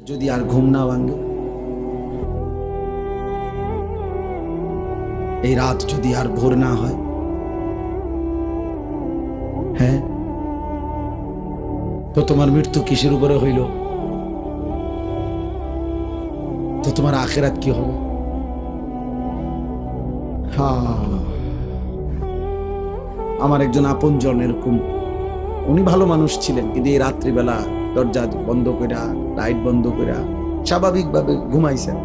যদি আর ঘুম না ভাঙে, এই রাত যদি আর ভোর না হয়, হ্যাঁ, তো তোমার মৃত্যু কিসের উপরে হইল? তো তোমার আখিরাত কি হবে? আমার একজন আপনজন এরকম, উনি ভালো মানুষ ছিলেন, কিন্তু এই রাত্রিবেলা দরজা বন্ধ কইরা, লাইট বন্ধ কইরা স্বাভাবিকভাবে ঘুমাইছেন।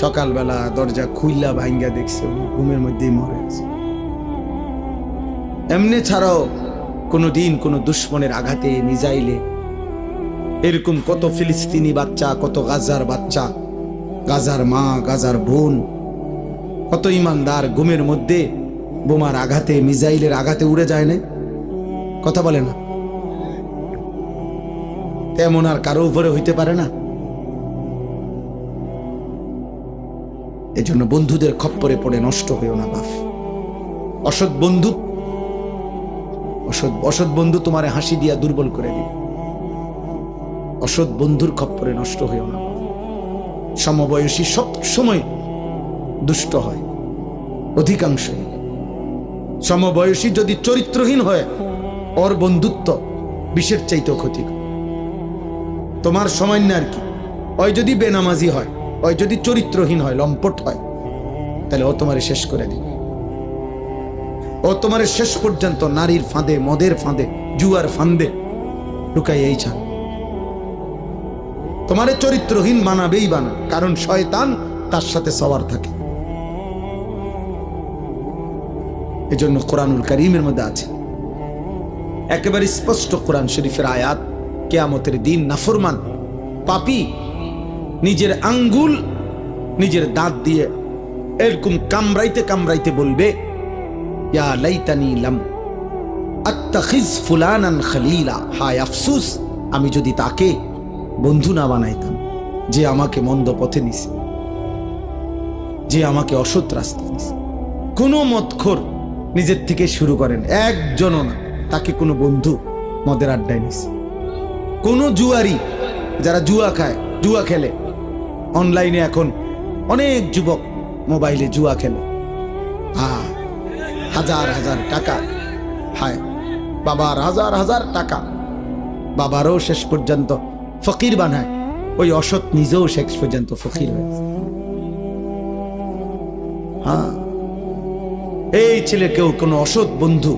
সকালবেলা দরজা খুইলা ভাঙ্গা দেখছে উনি ঘুমের মধ্যেই মরে আছে। এমনি ছাড়াও কোনোদিন কোনো দুশ্মনের আঘাতে, মিজাইলে, এরকম কত ফিলিস্তিনি বাচ্চা, কত গাজার বাচ্চা, গাজার মা, গাজার বোন, কত ইমানদার ঘুমের মধ্যে বোমার আঘাতে, মিজাইলের আঘাতে উড়ে যায় না? কথা বলে না? তেমন আর কারো উপরে হইতে পারে না। এজন্য বন্ধুদের খপ্পরে পড়ে নষ্ট হইও না বাপ। অসৎ বন্ধু, অসৎ বন্ধু তোমারে হাসি দিয়া দুর্বল করে দিবে। অসৎ বন্ধুর খপ্পরে নষ্ট হইও না। সমবয়সী সব সময় দুষ্ট হয়, অধিকাংশ। সমবয়সী যদি চরিত্রহীন হয়, ওর বন্ধুত্ব বিষের চাইতেও ক্ষতিকর। তোমার সামান্য আর কি, ওই যদি বেনামাজি হয়, ওই যদি চরিত্রহীন হয়, লম্পট হয়, তাহলে ও তোমারে শেষ করে দিবে। ও তোমারে শেষ পর্যন্ত নারীর ফাঁদে, মদের ফাঁদে, জুয়ার ফাঁদে ঢুকাইয়াই ছাড়। তোমারে চরিত্রহীন বানাবেই বানা, কারণ শয়তান তার সাথে সওয়ার থাকে। এজন্য কোরআনুল কারীমের মধ্যে আছে একেবারে স্পষ্ট, কোরআন শরীফের আয়াত, কিয়ামতের দিন নাফরমান পাপী নিজের আঙ্গুল নিজের দাঁত দিয়ে এরকম কামড়াইতে কামড়াইতে বলবে, ইয়া লাইতানি লাম আত্তাখিজ ফুলানান খলিলা, হায় আফসোস আমি যদি তাকে বন্ধু না বানাইতাম, যে আমাকে মন্দ পথে নিছে, যে আমাকে অসৎ রাস্তা নিছে। কোনো মদখোর নিজের থেকে শুরু করেন, একজনও না তাকে কোনো বন্ধু মদের আড্ডায় নিছে। কোনো জুয়ারি, যারা জুয়া খায়, জুয়া খেলে, অনলাইনে এখন অনেক যুবক মোবাইলে জুয়া খেলে, হাজার হাজার টাকা, হায় বাবার হাজার হাজার টাকা, বাবারও শেষ পর্যন্ত ফকির বানায়, ওই অসৎ নিজেও শেষ পর্যন্ত ফকির হয়েছে। এই ছেলেকেও কোনো অসৎ বন্ধু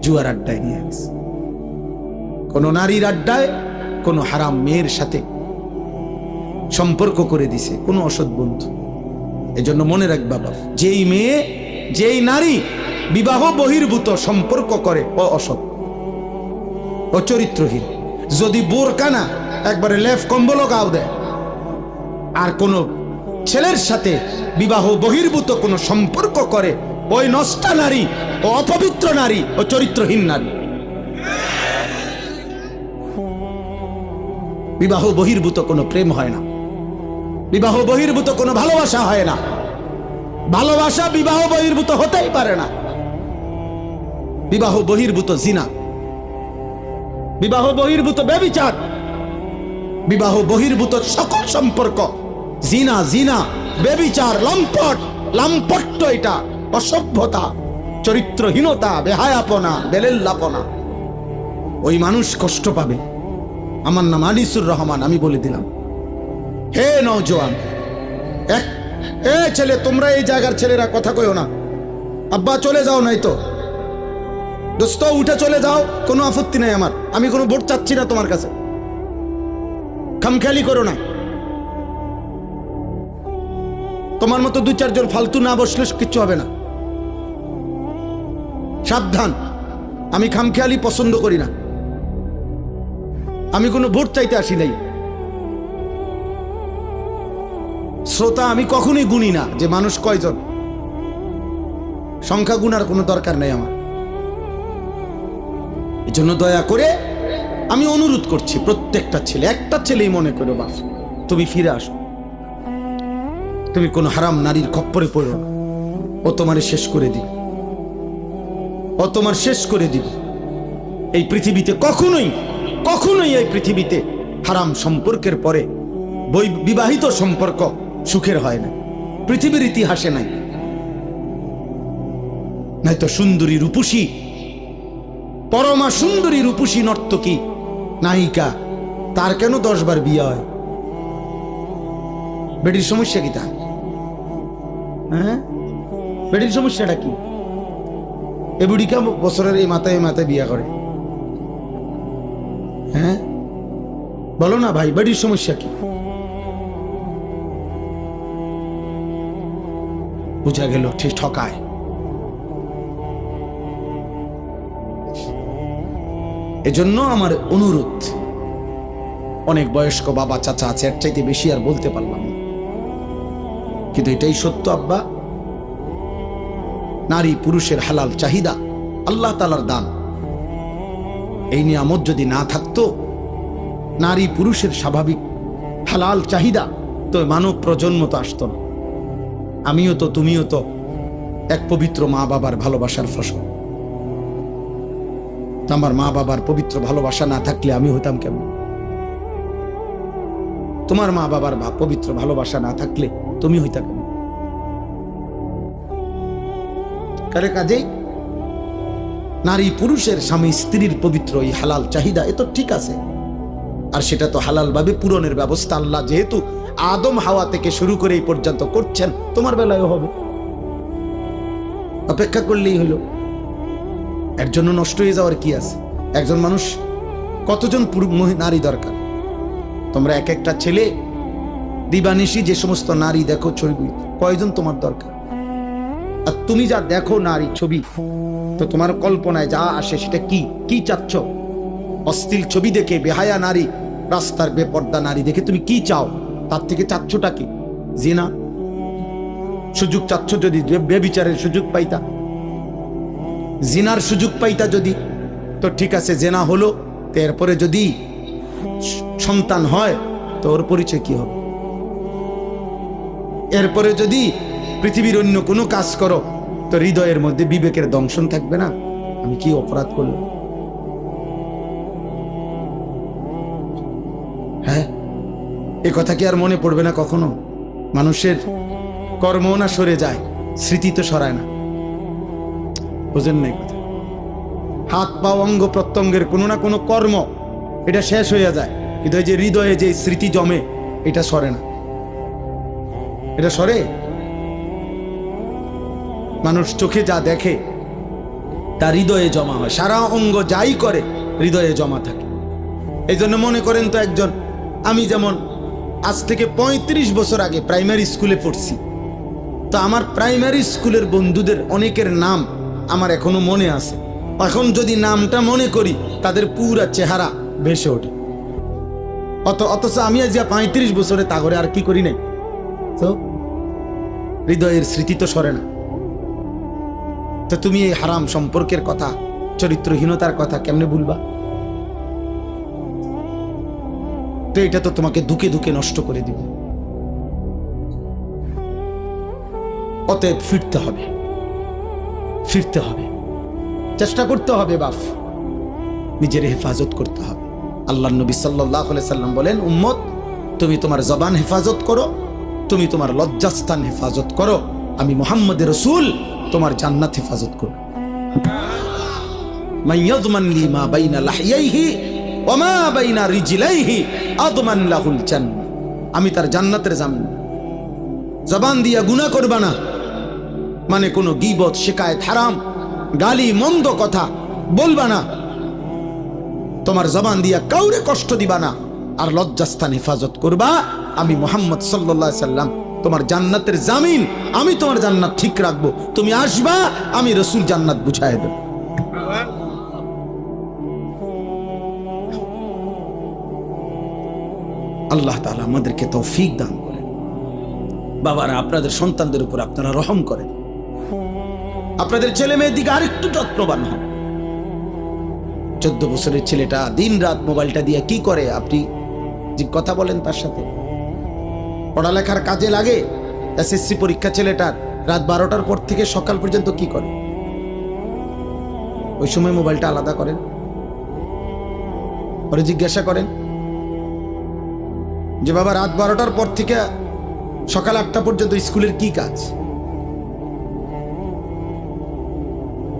জুয়ার আড্ডায় নিয়ে গেছে, কোনো নারীর আড্ডায়, কোনো হারাম মেয়ের সাথে সম্পর্ক করে দিছে কোনো অসৎ বন্ধু। এজন্য মনে রাখ বাবা, যেই মেয়ে, যেই নারী বিবাহ বহির্ভূত সম্পর্ক করে, ও অসৎ, ও চরিত্রহীন। যদি বোরকা না, একবারে লেফ কম্বলও গাও দেয়, আর কোন ছেলের সাথে বিবাহ বহির্ভূত কোনো সম্পর্ক করে, ওই নষ্টা নারী, ও অপবিত্র নারী, ও চরিত্রহীন নারী। বিবাহ বহির্ভূত কোনো প্রেম হয় না, বিবাহ বহির্ভূত কোনো ভালোবাসা হয় না, ভালোবাসা বিবাহ বহির্ভূত হতেই পারে না। বিবাহ বহির্ভূত জিনা, বিবাহ বহির্ভূত ব্যভিচার, বিবাহ বহির্ভূত সকল সম্পর্ক জিনা, জিনা, ব্যভিচার, লম্পট, লাম্পট্য, এটা অসভ্যতা, চরিত্রহীনতা, বেহায়াপনা, বেলেল্লাপনা। ওই মানুষ কষ্ট পাবে। আমার নাম আনিসুর রহমান, আমি বলে দিলাম, হে নওজোয়ান, ছেলে, তোমরা এই জায়গার ছেলেরা কথা কইও না, আব্বা চলে যাও, নাই তো দোস্ত উঠে চলে যাও, কোনো আপত্তি নাই আমার, আমি কোনো ভোট চাচ্ছি না তোমার কাছে, খামখেয়ালি করো না। তোমার মতো দু চারজন ফালতু না বসলে কিচ্ছু হবে না, সাবধান। আমি খামখেয়ালি পছন্দ করি না, আমি কোনো ভোট চাইতে আসি নাই। শ্রোতা আমি কখনোই গুনি না যে মানুষ কয়জন, সংখ্যা গুনার কোনো দরকার নেই আমার। এজন্য দয়া করে আমি অনুরোধ করছি, প্রত্যেকটা ছেলে, একটা ছেলেই মনে করো বাপ, তুমি ফিরে আসো, তুমি কোন হারাম নারীর খপ্পরে পড়ো না, ও তোমারে শেষ করে দিবে, ও তোমার শেষ করে দিবে। এই পৃথিবীতে কখনোই, কখনোই এই পৃথিবীতে হারাম সম্পর্কের পরে বিবাহিত সম্পর্ক সুখের হয় না, পৃথিবীর ইতিহাসে নাই। নয়তো সুন্দরী রূপসী, পরমা সুন্দরী রূপসী নর্তকী নায়িকা, তার কেন 10 বার বিয়ে হয়? বেটির সমস্যা কি? তা হ্যাঁ, বেটির সমস্যাটা কি? এ বুড়িকা বছরের এই মাথায় বিয়ে করে? হ্যাঁ বলো না ভাই, বেটির সমস্যা কি? বুঝা গেল ঠিক ঠকায়। এজন্য আমার অনুরোধ, অনেক বয়স্ক বাবা চাচা আছে, এর চাইতে বেশি আর বলতে পারলাম না, কিন্তু এটাই সত্য আব্বা। নারী পুরুষের হালাল চাহিদা আল্লাহ তাআলার দান। এই নিয়ামত যদি না থাকতো, নারী পুরুষের স্বাভাবিক হালাল চাহিদা, তো মানব প্রজন্ম তো আসতো না। আমিও তো, তুমিও তো এক পবিত্র মা বাবার ভালোবাসার ফসল। আমার মা বাবার পবিত্র ভালোবাসা না থাকলে আমি হইতাম কেমন? তোমার মা বাবার পবিত্র ভালোবাসা না থাকলে তুমি হইতা কেমন? কাজেই নারী পুরুষের, স্বামী স্ত্রীর পবিত্র এই হালাল চাহিদা এ তো ঠিক আছে, আর সেটা তো হালাল ভাবে পূরণের ব্যবস্থা আল্লাহ যেহেতু আদম হাওয়া থেকে শুরু করে এই পর্যন্ত করছেন, তোমার বেলায়ও হবে। অপেক্ষা করলেই হইল। এর জন্য নষ্ট হয়ে যাওয়ার কি আছে? একজন মানুষ কতজন নারী দরকার? তোমরা এক একটা ছেলে দিবানিশি যে সমস্ত নারী দেখো ছবি, কয়জন তোমার দরকার? আর তুমি যা দেখো নারী ছবি, তো তোমার কল্পনায় যা আসে সেটা কি কি চাচ্ছ? অশ্লীল ছবি দেখে, বেহায়া নারী, রাস্তার বেপর্দা নারী দেখে তুমি কি চাও? তার থেকে চাচ্ছটা কি? জিনা সুযোগ চাচ্ছ? যদি বেবিচারের সুযোগ পাইতা, জিনার সুযোগ পাইতা যদি, তো ঠিক আছে, জেনা হলো, এরপরে যদি সন্তান হয় তো ওর পরিচয় কি হবে? এরপরে যদি পৃথিবীর অন্য কোনো কাজ করো, তো হৃদয়ের মধ্যে বিবেকের দংশন থাকবে না, আমি কি অপরাধ করলাম? হ্যাঁ, এ কথা কি আর মনে পড়বে না কখনো? মানুষের কর্ম না সরে যায়, স্মৃতি তো সরায় না। বুঝেন না কথা? হাত পা অঙ্গ প্রত্যঙ্গের কোনো না কোনো কর্ম এটা শেষ হয়ে যায়, কিন্তু এই যে হৃদয়ে যে স্মৃতি জমে, এটা সরে না। এটা সরে? মানুষ চোখে যা দেখে তা হৃদয়ে জমা হয়, সারা অঙ্গ যাই করে হৃদয়ে জমা থাকে। এই জন্য মনে করেন তো, একজন, আমি যেমন আজ থেকে 35 বছর আগে প্রাইমারি স্কুলে পড়ছি, তো আমার প্রাইমারি স্কুলের বন্ধুদের অনেকের নাম আমার এখনো মনে আছে। এখন যদি নামটা মনে করি, তাদের পুরা চেহারা ভেসে ওঠে। অথচ আমি আজ 35 বছরে তা করে আর কি করি নাই, তো হৃদয়ের স্মৃতি তো সরে না। তো তুমি এই হারাম সম্পর্কের কথা, চরিত্রহীনতার কথা কেমনে ভুলবা? তো এটা তো তোমাকে ধুকে ধুকে নষ্ট করে দিবে। অতএব ফিরতে হবে, ফিরতে হবে, চেষ্টা করতে হবে বাপ, নিজের হেফাজত করতে হবে। আল্লাহর নবী সাল্লাল্লাহু আলাইহি সাল্লাম বলেন, উম্মত, তুমি তোমার জবান হেফাজত করো, তুমি তোমার লজ্জাস্থান হেফাজত করো, আমি মুহাম্মদের রাসূল তোমার জান্নাত হেফাজত করব। মান ইয়াদমান লি মা বাইনা লাহইয়াইহি ওয়া মা বাইনা রিজলাইহি আদমান লাহুল জান্নাহ। আমি তার জান্নাতের জামিন। জবান দিয়া গুনাহ করবা না, মানে কোনো গীবত, শিকায়েত, হারাম, গালি, মন্দ কথা বলবা না, তোমার জবান দিয়া কাউরে কষ্ট দিবা না, আর লজ্জাস্থান হেফাজত করবা। আমি মুহাম্মদ সাল্লাল্লাহু আলাইহি সাল্লাম তোমার জান্নাতের জামিন, আমি তোমার জান্নাত ঠিক রাখবো। তুমি আসবা, আমি রাসূল জান্নাত বুঝায় দেব। আল্লাহ তাআলা আমাদেরকে তৌফিক দান করেন। বাবারা, আপনাদের সন্তানদের উপর আপনারা রহম করেন, আপনাদের ছেলে মেয়ের দিকে আরেকটু যত্নবান হন। 14 বছরের ছেলেটা দিন রাত মোবাইলটা দিয়ে কি করে, আপনি যে কথা বলেন তার সাথে, পড়ালেখার কাজে লাগে। এসএসসি পরীক্ষা ছেলেটার রাত 12টার পর থেকে সকাল পর্যন্ত কি করে? ওই সময় মোবাইলটা আলাদা করেন, পরে জিজ্ঞাসা করেন। যে বাবা রাত 12টার পর থেকে সকাল 8টা পর্যন্ত স্কুলের কি কাজ?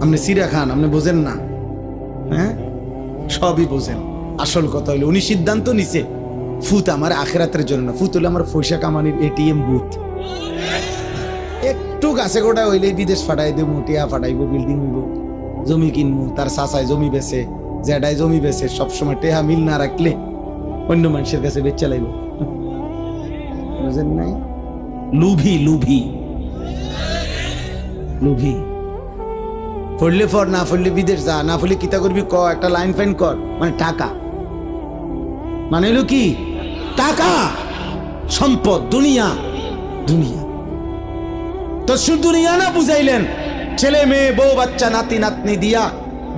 আপনি সিরা খান, আপনি বোঝেন না, হ্যাঁ সবই বোঝেন। আসল কথা হইলো উনি সিদ্ধান্ত নিছে ফুত আমার আখেরাতের জন্য না, ফুত হলো আমার পয়সা কামানির এটিএম বুথ। একটু গাছে গোটা হইলে বিদেশ ফাটাই দেবো, টিয়া ফাটাইবো, বিল্ডিং হইব, জমি কিনবো, তার চাচায় জমি বেছে, জ্যাডায় জমি বেছে, সবসময় টেহা মিল না রাখলে অন্য মানুষের কাছে বেচা লাগবে। বুঝেন নাই? লুভি লুভি লুভি। পড়লে পড়, না পড়লে বিদেশ যা, না পড়লে কিতা করবি ক, একটা লাইন ফাইন কর, মানে টাকা, মানে হলো কি টাকা, সম্পদ, দুনিয়া। দুনিয়া তো শুধু দুনিয়া না বুঝাইলেন, ছেলে মেয়ে বউ বাচ্চা নাতি নাতনি দিয়া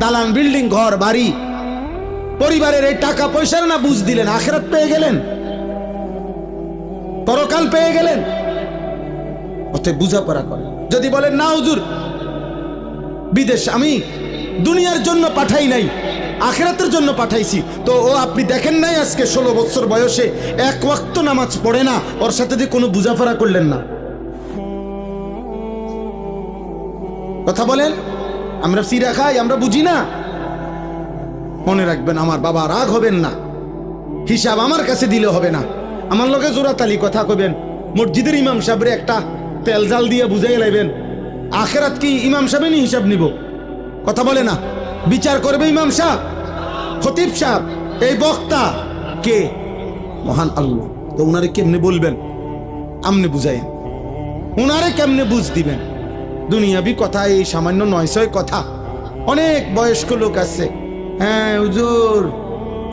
দালান বিল্ডিং ঘর বাড়ি পরিবারের এই টাকা পয়সার না বুঝ দিলেন, আখিরাত পেয়ে গেলেন, পরকাল পেয়ে গেলেন। অতএব বুঝাপড়া করেন। যদি বলেন না হুজুর বিদেশ আমি দুনিয়ার জন্য পাঠাই নাই, আখিরাতের জন্য পাঠাইছি, তো ও আপনি দেখেন নাই আজকে 16 বছর বয়সে এক ওয়াক্ত নামাজ পড়ে না, ওর সাথে দিয়ে কোনো বুঝাপড়া করলেন না। কথা বলেন, আমরা সিরা খাই, আমরা বুঝি না। মনে রাখবেন, আমার বাবা রাগ হবেন না, হিসাব আমার কাছে দিলে হবে না। আমার লোকে জোরাতালি কথা কবেন, মসজিদের ইমাম সাহেবরে একটা তেল জাল দিয়ে বুঝাই লাইবেন, আখেরাত কি ইমাম সাহেবেরই হিসাব নিব? কথা বলে না, বিচার করবে ইমাম সাহেব, খতিব সাহেব, এই বক্তা কে? মহান আল্লাহ। তো উনারে কেমনে বলবেন? আমনে বুঝাইন, উনারে কেমনে বুঝ দিবেন? দুনিয়াবি কথা, এই সামান্য 900 কথা। অনেক বয়স্ক লোক আছে, হ্যাঁ হুজুর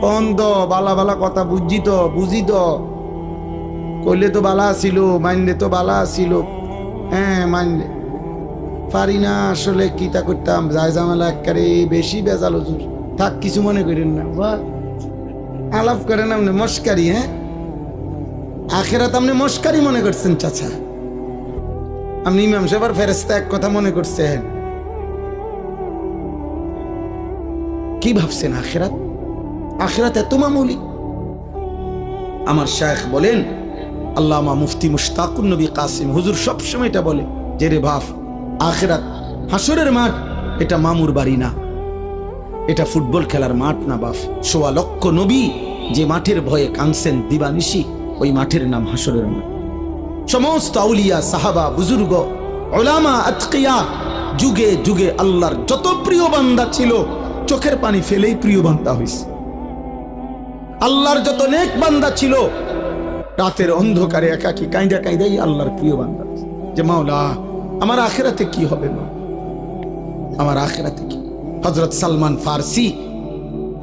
বন্ধ বালা বালা কথা বুঝি তো কইলে তো বালা ছিল, মানলে তো বালা ছিল, হ্যাঁ মানলে পারি না, আসলে কিতা করতাম, যায় জামেলা একেবারে বেশি বেজাল হুজুর। থাক, কিছু মনে করেন না, আলাপ করেন আপনি মস্কারি। হ্যাঁ আখেরাত আপনি মস্কারি মনে করছেন চাচা, আপনি ইমাম সাহেবের ফেরেশতা এক কথা মনে করছেন। কি ভাবছেন আখেরাত? আখেরাত এত মামুলি? আমার শায়েখ বলেন, আল্লামা মুফতি মুশতাকুন নবী কাসিম হুজুর সবসময় এটা বলে যে রে বাপ, আখেরাত হাসরের মাঠ, এটা মামুর বাড়ি না, এটা ফুটবল খেলার মাঠ না বাপ। 1.25 লক্ষ নবী যে মাঠের ভয়ে কাঁদছেন দিবানিশি, ওই মাঠের নাম হাসরের মাঠ। সমস্ত আউলিয়া সাহাবা বুজুর্গ উলামা আতকিয়া যুগে যুগে আল্লাহর যত প্রিয় বান্দা ছিল, চোখের পানি ফেলেই প্রিয় বান্দা হইছে। আল্লাহর যত নেক বান্দা ছিল, রাতের অন্ধকারে একাকী কাঁদা কাঁদাই আল্লাহর প্রিয় বান্দা, যে মাওলা আমার আখিরাতে কি হবে, মা আমার আখিরাতে কি? হযরত সালমান ফারসি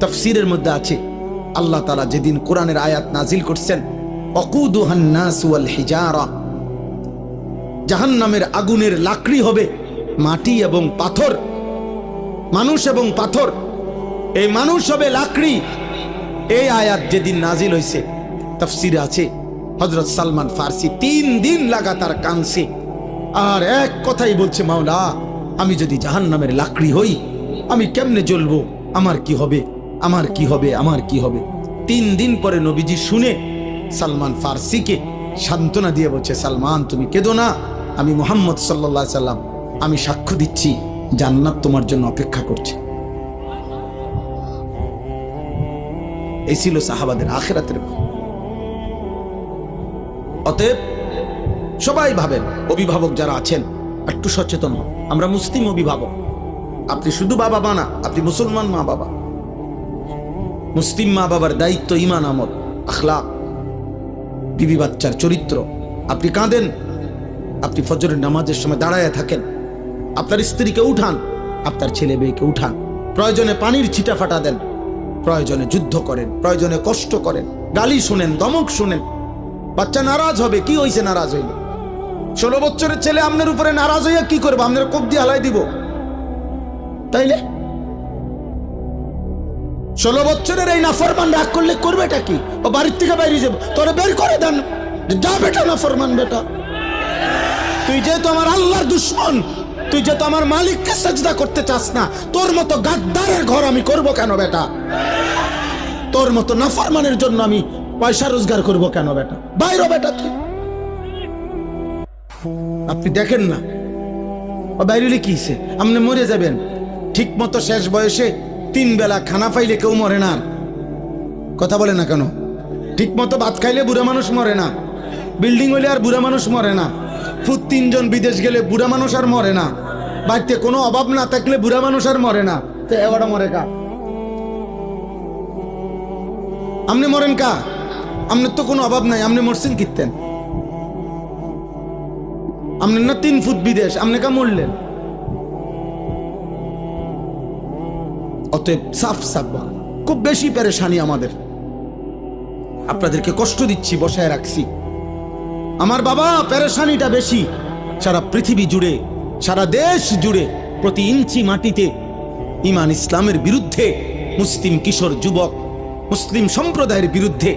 তাফসীরের মধ্যে আছে, আল্লাহ তাআলা যেদিন কোরআনের আয়াত নাজিল করছেন, ওয়াকুদুহান নাস ওয়াল হিজারা, জাহান্নামের আগুনের লাকড়ি হবে মাটি এবং পাথর, মানুষ এবং পাথর, এই মানুষ হবে লাকড়ি। এই আয়াত যেদিন নাজিল হয়েছে, তাফসীরে আছে হযরত সালমান ফারসি 3 দিন লাগাতার কাঁদছে, আর এক কথাই বলছে, মাওলা আমি যদি জাহান্নামের লাকড়ি হই, আমি কেমনে জ্বলবো, আমার কি হবে, আমার কি হবে, আমার কি হবে। 3 দিন পরে নবীজি শুনে সালমান ফারসিকে সান্ত্বনা দিয়ে বলছে, সালমান তুমি কেঁদো না, আমি মুহাম্মদ সাল্লাল্লাহু আলাইহি সাল্লাম, আমি সাক্ষ্য দিচ্ছি জান্নাত তোমার জন্য অপেক্ষা করছে। এই ছিল সাহাবাদের আখিরাতের। অতএব সবাই ভাবেন, অভিভাবক যারা আছেন একটু সচেতন হন। আমরা মুসলিম অভিভাবক, আপনি শুধু বাবা মা না, আপনি মুসলমান মা বাবা। মুসলিম মা বাবার দায়িত্ব ঈমান, আমল, আখলাক, বিবি বাচ্চার চরিত্র। আপনি কাঁদেন, আপনি ফজরের নামাজের সময় দাঁড়ায় থাকেন, আপনার স্ত্রীকে উঠান, আপনার ছেলে মেয়েকে উঠান, প্রয়োজনে পানির ছিটা ফাটা দেন, প্রয়োজনে যুদ্ধ করেন, প্রয়োজনে কষ্ট করেন, গালি শুনেন, দমক শুনেন। বাচ্চা নারাজ হবে, কি হয়েছে নারাজ হইল? 16 বছরের ছেলে আপনার উপরে নারাজ হইয়া কি করবো? আপনার কোপ দিয়ে হালাই দিব, তাইলে 16 বছরের এই নাফরমান রাগ করলে করবেটা কি? ও বাড়ির থেকে বাইরে যাবো, তোরে বের করে দেন, যা বেটা নাফরমান বেটা, তুই যেহেতু আমার আল্লাহর দুশ্মন, তুই যেহেতু আমার মালিককে সাজদা করতে চাস না, তোর মতো গাদ্দারের ঘর আমি করব কেন বেটা? তোর মতো নাফরমানের জন্য আমি পয়সা রোজগার করব কেন বেটা, বাইরে বেটা তুই। আপনি দেখেন না বাইরে কি হইছে, আপনি মরে যাবেন ঠিক মতো শেষ বয়সে 3 বেলা খানা পাইলে কেউ মরে না। কথা বলে না কেন? ঠিক মতো ভাত খাইলে বুড়া মানুষ মরে না, বিল্ডিং হইলে আর বুড়া মানুষ মরে না, ফুট 3 জন বিদেশ গেলে বুড়া মানুষ আর মরে না, বাড়িতে কোনো অভাব না থাকলে বুড়া মানুষ আর মরে না। তো এবারটা মরে কা? আপনি মরেন কা? আপনার তো কোনো অভাব নাই, আপনি মরছেন কিতেন? আপনার না 3 ফুট বিদেশ, আপনি কা মরলেন? অতএব সাফ সাফ খুব বেশি পেরেশানি আমাদের, আপনাদেরকে কষ্ট দিচ্ছি, বসায় রাখছি। আমার বাবা পেরেশানিটা বেশি। সারা পৃথিবী জুড়ে, সারা দেশ জুড়ে, প্রতি ইঞ্চি মাটিতে ঈমান ইসলামের বিরুদ্ধে, মুসলিম কিশোর যুবক, মুসলিম সম্প্রদায়ের বিরুদ্ধে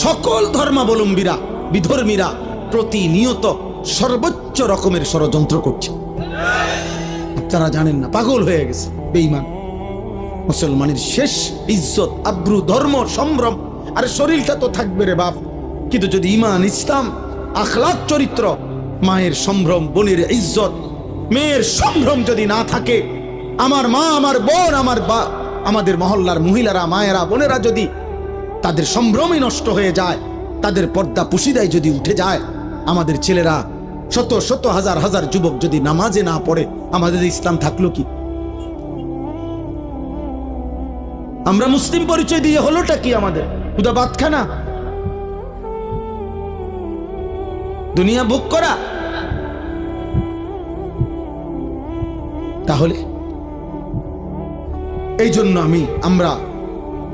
সকল ধর্মাবলম্বীরা, বিধর্মীরা প্রতিনিয়ত সর্বোচ্চ রকমের ষড়যন্ত্র করছে। আপনারা জানেন না, পাগল হয়ে গেছে বেঈমান। মুসলমানের শেষ ইজ্জত, আব্রু, ধর্ম, সম্ভ্রম, আর শরীরটা তো থাকবে রে বাপ, কিন্তু যদি ঈমান, ইসলাম, আখলাক, চরিত্র, মায়ের সম্ভ্রম, বোনের ইজ্জত, মেয়ের সম্ভ্রম যদি না থাকে, আমার মা, আমার বোন, আমাদের মহল্লার মহিলারা, মায়েরা, বোনেরা যদি তাদের সম্ভ্রমই নষ্ট হয়ে যায়, তাদের পর্দা পুশিদায় যদি উঠে যায়, আমাদের ছেলেরা শত শত হাজার হাজার যুবক যদি নামাজে না পড়ে, আমাদের ইসলাম থাকলো কি? আমরা মুসলিম পরিচয় দিয়ে হলোটা কি আমাদের? খুদা ভাত খানা, দুনিয়া ভোগ করা। তাহলে এই জন্য আমরা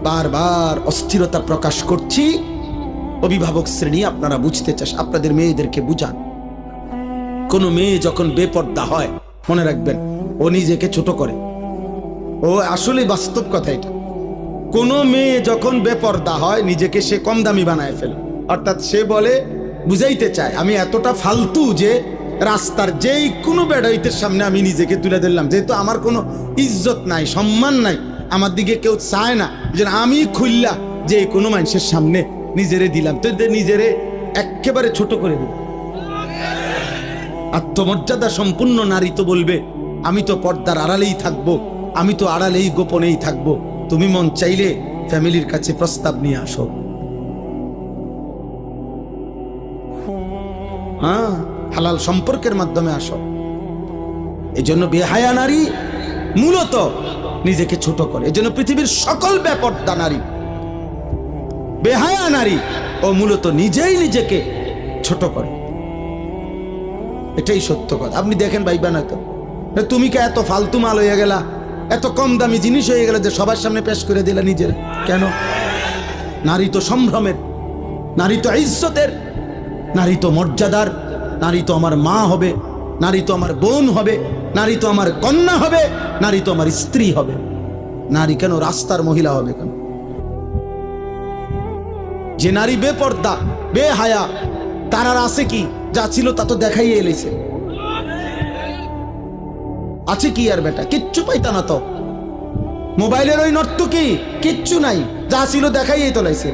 বারবার অস্থিরতা প্রকাশ করছি। অভিভাবক শ্রেণী, আপনারা বুঝতে চাস, আপনাদের মেয়েদেরকে বুঝান। কোন মেয়ে যখন বেপর্দা হয়, মনে রাখবেন ও নিজেকে ছোট করে। ও আসলে বাস্তব কথা এটা। কোন মেয়ে যখন বেপর্দা হয়, নিজেকে সে কম দামি বানায় ফেলে। অর্থাৎ সে বলে, বুঝাইতে চায় আমি এতটা ফালতু যে রাস্তার যেই কোনো বেড়াইতের সামনে আমি নিজেকে তুলে দিলাম, যেহেতু আমার কোনো ইজ্জত নাই, সম্মান নাই, আমার দিকে কেউ চায় না, যে আমি খুললা যে কোনো মানুষের সামনে নিজেরে দিলাম, তো নিজেরে একেবারে ছোট করে দিল। আত্মমর্যাদা সম্পূর্ণ নারী তো বলবে, আমি তো পর্দার আড়ালেই থাকবো, আমি তো আড়ালেই গোপনেই থাকবো। তুমি মন চাইলে ফ্যামিলির কাছে প্রস্তাব নিয়ে আসো। হ্যাঁ, হালাল সম্পর্কের মাধ্যমে আসো। এই জন্য বেহায়া নারী মূলত নিজেকে ছোট করে। এই জন্য পৃথিবীর সকল বেপর্দা নারী, বেহায়া নারী, ও মূলত নিজেই নিজেকে ছোট করে। এটাই সত্য কথা। আপনি দেখেন ভাইবা না তো, তুমি কে এত ফালতু মাল হয়ে গেলা, এত কম দামি জিনিস হয়ে গেল যে সবার সামনে পেশ করে দিলা নিজের। কেন? নারী তো সম্ভ্রমের, নারী তো ইজ্জতের, নারী তো মর্যাদার, নারী তো আমার মা হবে, নারী তো আমার বোন হবে, নারী তো আমার কন্যা হবে, নারী তো আমার স্ত্রী হবে। নারী কেন রাস্তার মহিলা হবে কেন? যে নারী বেপর্দা, বেহায়া, তার আর আছে কি? যা ছিল তা তো দেখাইয়ে এলেছে। আছে কি আর বেটা? কিচ্ছু পাইতা না তো। মোবাইলের ওই নর্তকী কিচ্ছু নাই, যা ছিল দেখাইয়ে তোলাইছে,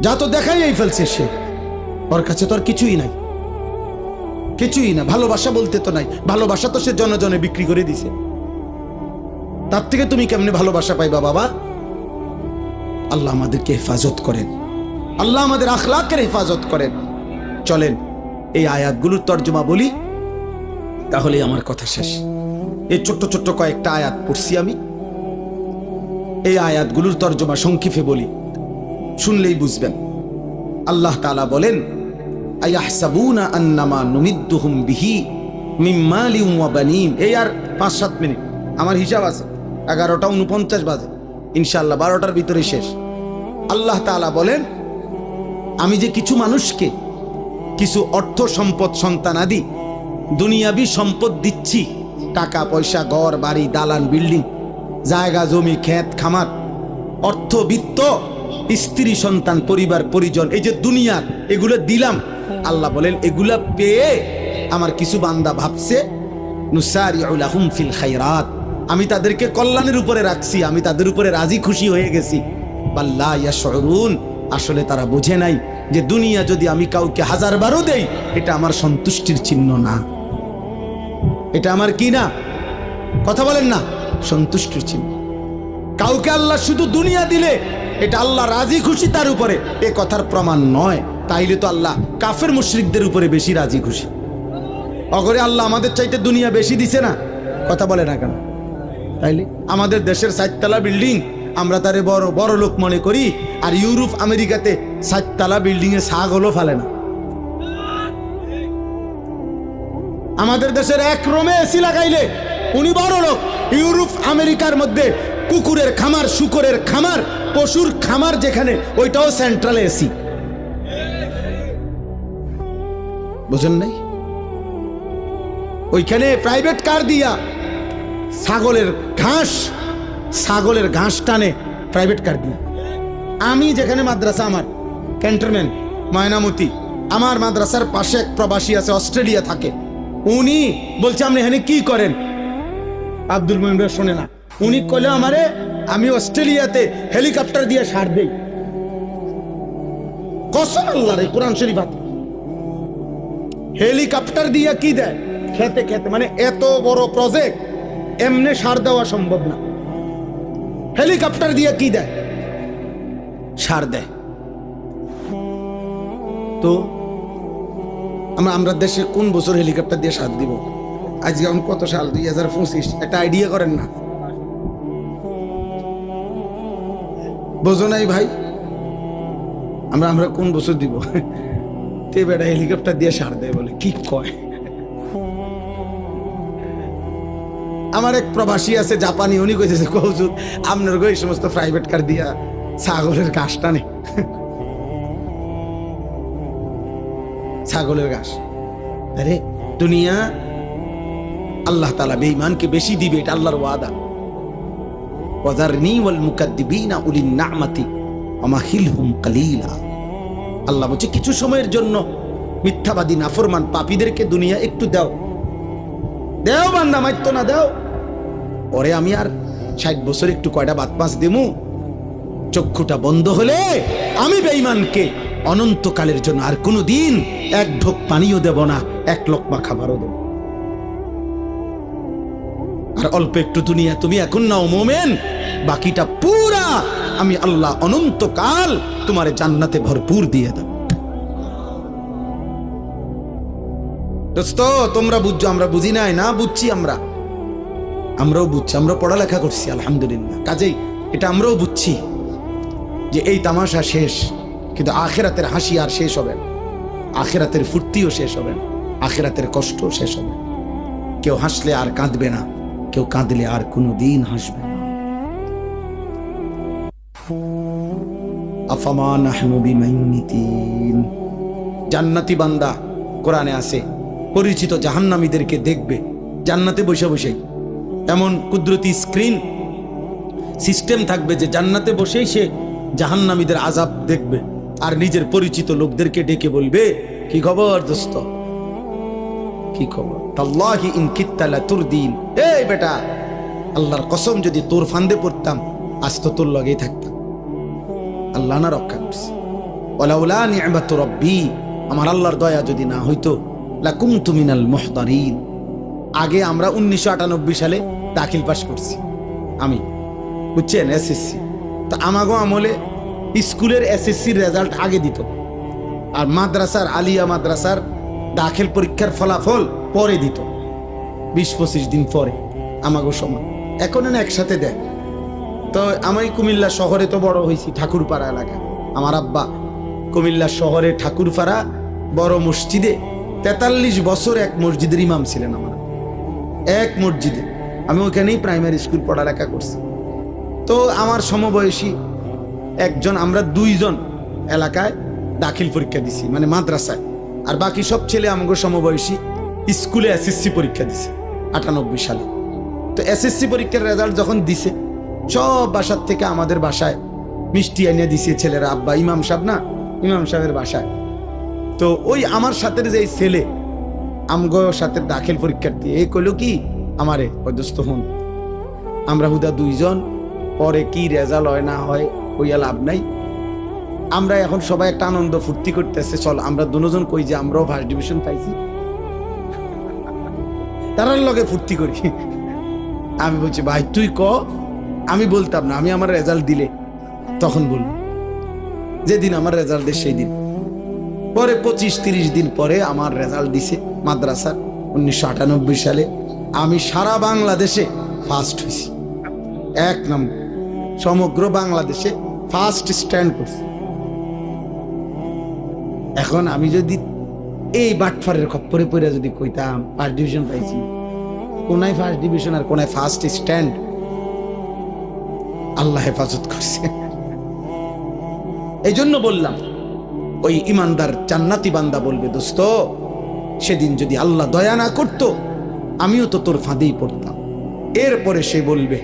যা তো দেখাইয়েই ফেলছে সে। ওর কাছে তো আর কিছুই নাই, কিছুই না। ভালোবাসা বলতে তো নাই, ভালোবাসা তো সে জনে জনে বিক্রি করে দিছে। তার থেকে তুমি কেমনে ভালোবাসা পাইবা বাবা? আল্লাহ আমাদেরকে হেফাজত করেন, আল্লাহ আমাদের আখলাকের হেফাজত করেন। চলেন এই আয়াতগুলোর তর্জমা বলি, তাহলে আমার কথা শেষ। এই ছোট্ট ছোট্ট কয়েকটা আয়াত পড়ছি আমি, এই আয়াতগুলোর তর্জমা সংক্ষেপে বলি, শুনলেই বুঝবেন। আল্লাহ তাআলা বলেন, আয়াহসাবুনা আন্নামা নুমিদ্দুহুম বিহি মিন মালিন ওয়া বানিন। এই আর 5-7 মিনিট, আমার হিসাব আছে 11:49 বাজে, ইনশাআল্লাহ 12টার ভিতরে শেষ। আল্লাহ তাআলা বলেন, আমি যে কিছু মানুষকে কিছু অর্থ সম্পদ, সন্তানাদি, দুনিয়াবি সম্পদ দিচ্ছি, টাকা পয়সা, ঘর বাড়ি, দালান, বিল্ডিং, জায়গা জমি, ক্ষেত খামার, অর্থ বিত্ত, স্ত্রী সন্তান, পরিবার পরিজন, এই যে দুনিয়ার এগুলো দিলাম। আল্লাহ বলেন, এগুলা পেয়ে আমার কিছু বান্দা ভাবছে নুসারিউ লাহুম ফিল খায়রাত, আমি তাদেরকে কল্যাণের উপরে রাখছি, আমি তাদের উপরে রাজি খুশি হয়ে গেছি। বাল্লা ইয়াশউরুন, আসলে তারা বুঝে নাই যে দুনিয়া যদি আমি কাউকে 1000 বারও দেই, এটা আমার সন্তুষ্টির চিহ্ন না। এটা আমার কি না? কথা বলেন না, সন্তুষ্টির চিহ্ন। কাউকে আল্লাহ শুধু দুনিয়া দিলে এটা আল্লাহ রাজি খুশি তার উপরে, এ কথার প্রমাণ নয়। তাইলে তো আল্লাহ কাফের মুশরিকদের উপরে বেশি রাজি খুশি। অগরে আল্লাহ আমাদের চাইতে দুনিয়া বেশি দিছে না? কথা বলে না কেন? তাইলে আমাদের দেশের 7 তলা বিল্ডিং আমরা তারে বড় বড় লোক মনে করি, আর ইউরোপ আমেরিকাতে 7 তলা বিল্ডিং এ ছাগলও ফেলে না। আমাদের দেশের এক রুমে এসি লাগাইলে উনি বড় লোক। ইউরোপ আমেরিকার মধ্যে কুকুরের খামার, শুকরের খামার, পশুর খামার যেখানে, ওইটাও সেন্ট্রালে এসি। বুঝেন নাই? ওইখানে প্রাইভেট কার দিয়া ছাগলের ঘাস টানে প্রাইভেট কার দিয়ে। আমি যেখানে মাদ্রাসা, আমার ক্যান্টনমেন্ট ময়নামতি, আমার মাদ্রাসার পাশে এক প্রবাসী আছে, অস্ট্রেলিয়া থাকে। উনি বলছে আপনি এখানে কি করেন? আব্দুল মুমিন ভাই শোনে না, উনি কইলে আমারে আমি অস্ট্রেলিয়াতে হেলিকপ্টার দিয়ে সার দেই। কসম আল্লাহর, কোরআন শরীফ আছে। হেলিকপ্টার দিয়ে কি দেয়? খেতে খেতে, মানে এত বড় প্রজেক্ট এমনি সার দেওয়া সম্ভব না। হেলিকপ্টার দিয়ে কি দেয়? সার দেয়। তো আমরা দেশে কোন বছর হেলিকপ্টার দিয়ে সার দিব? আজকে এখন কত সাল? 2025। একটা আইডিয়া করেন না? বোঝো নাই ভাই? আমরা কোন বছর দিব? তে বেটা হেলিকপ্টার দিয়ে সার দেয় বলে কি কয়? আমার এক প্রবাসী আছে জাপানি, উনি কইতেছে কৌজুদ আপনার গো এই সমস্ত প্রাইভেট কার দিয়া ছাগলের ঘাস টানে। ছাগলের ঘাস। আরে দুনিয়া আল্লাহ তাআলা বেঈমানকে বেশি দিবে, এটা আল্লাহর ওয়াদা। ওয়াযারনি ওয়াল মুকাদ্দিবিনা উলিন নি'মাতি ওয়ামাহিলহুম কালিলা। আল্লাহ বলছে কিছু সময়ের জন্য মিথ্যাবাদী নাফরমান পাপীদেরকে দুনিয়া একটু দাও, দেও বান্দা, মাইতো না, দাও। পরে আমি আর 60 বছর একটু কয়টা বাত পাঁচ দেমু, চক্ষুটা বন্ধ হলে আমি বেঈমানকে অনন্তকালের জন্য আর কোনো দিন এক ঢোক পানিও দেব না, এক লোকমা খাবারও দেব। আর অল্প একটু দুনিয়া তুমি এখন নাও মোমেন, বাকিটা পুরা আমি আল্লাহ অনন্তকাল তোমারে জান্নাতে ভরপুর দিয়ে দেব। দোস্ত তোমরা বুঝছো, আমরা বুঝি নাই না? বুঝছি, আমরাও বুঝছি, আমরা পড়ালেখা করছি আলহামদুলিল্লাহ। কাজেই এটা আমরাও বুঝছি যে এই তামাশা শেষ, কিন্তু আখিরাতের হাসি আর শেষ হবে না, আখিরাতের ফুর্তিও শেষ হবে না, আখিরাতের কষ্ট শেষ হবে না। কেউ হাসলে আর কাঁদবে না, কেউ কাঁদলে আর কোনো দিন হাসবে না। আফামা নাহনু বিমাইতিন। জান্নাতি বান্দা কোরআনে আছে পরিচিত জাহান্নামীদেরকে দেখবে জান্নাতে বসে বসেই। এমন কুদরতি স্ক্রিন সিস্টেম থাকবে যে জান্নাতে বসেই সে জাহান্নামীদের আযাব দেখবে, আর নিজের পরিচিত লোকদেরকে ডেকে বলবে, কি খবর দোস্ত, কি খবর? তাল্লাহি ইন কিত্তা লাতুরদিন। এই বেটা, আল্লাহর কসম যদি তোর ফান্দে পড়তাম আজ তো তোর লগেই থাকতাম। আল্লাহ না রক্ষা করছে। ওয়ালাউলা নি'মাতু রাব্বি, আমার আল্লাহর দয়া যদি না হইতো, লাকুনতু মিনাল মুহতারিন। আগে আমরা 1998 সালে দাখিল পাস করছি আমি, বুঝছেন, এসএসসি। তো আমাগো আমলে স্কুলের এসএসসির রেজাল্ট আগে দিত, আর মাদ্রাসার, আলিয়া মাদ্রাসার দাখিল পরীক্ষার ফলাফল পরে দিত, 20-25 দিন পরে আমাগো সময়। এখন না একসাথে দেয়। তো আমি কুমিল্লা শহরে তো বড় হয়েছি, ঠাকুরপাড়া এলাকায়। আমার আব্বা কুমিল্লা শহরে ঠাকুরপাড়া বড় মসজিদে 43 বছর এক মসজিদের ইমাম ছিলেন। আমার এক মসজিদে, আমি ওখানেই প্রাইমারি স্কুল পড়ালেখা করছি। তো আমার সমবয়সী একজন, আমরা 2 জন এলাকায় দাখিল পরীক্ষা দিছি, মানে মাদ্রাসায়, আর বাকি সব ছেলে আমাকে সমবয়সী স্কুলে এসএসসি পরীক্ষা দিছে 98 সালে। তো এসএসসি পরীক্ষার রেজাল্ট যখন দিছে, সব বাসার থেকে আমাদের বাসায় মিষ্টি এনে দিছে ছেলেরা। আব্বা ইমাম সাহেব না, ইমাম সাহেবের বাসায়। তো ওই আমার সাথে যে ছেলে আমগো সাথে দাখিল পরীক্ষার্থী, এই কইলো কি আমারে, ওই দোস্ত হুন, আমরা হুদা দুইজন, পরে কি রেজাল্ট হয় না হয় হইয়া লাভ নাই। আমরা এখন সবাই একটা আনন্দ ফুর্তি করতেছে, চল আমরা দুজন কই যে আমরাও ফার্স্ট ডিভিশন পাইছি, তারার লগে ফুর্তি করি। আমি বলছি ভাই তুই ক, আমি বলতাম না, আমি আমার রেজাল্ট দিলে তখন বলবো, যেদিন আমার রেজাল্ট দেয় সেই দিন। পরে 25-30 দিন পরে আমার রেজাল্ট দিছে মাদ্রাসার 1998 সালে। আমি সারা বাংলাদেশে ফার্স্ট হয়েছি, 1 নম্বর, সমগ্র বাংলাদেশে ফার্স্ট স্ট্যান্ড করছি। এখন আমি যদি এই বাটফারের খপ্পরে পড়ে যদি কইতাম ফার্স্ট ডিভিশন পাইছি, কোনায় ফার্স্ট ডিভিশন আর কোনায় ফার্স্ট স্ট্যান্ড, আল্লাহ হেফাজত করছে। এই জন্য বললাম ওই ইমানদার জান্নাতি বান্দা বলবে, দোস্ত সেদিন যদি আল্লাহ দয়া না করতো আমিও তো তোর ফাঁদেই পড়তাম। এরপরে সে বলবে,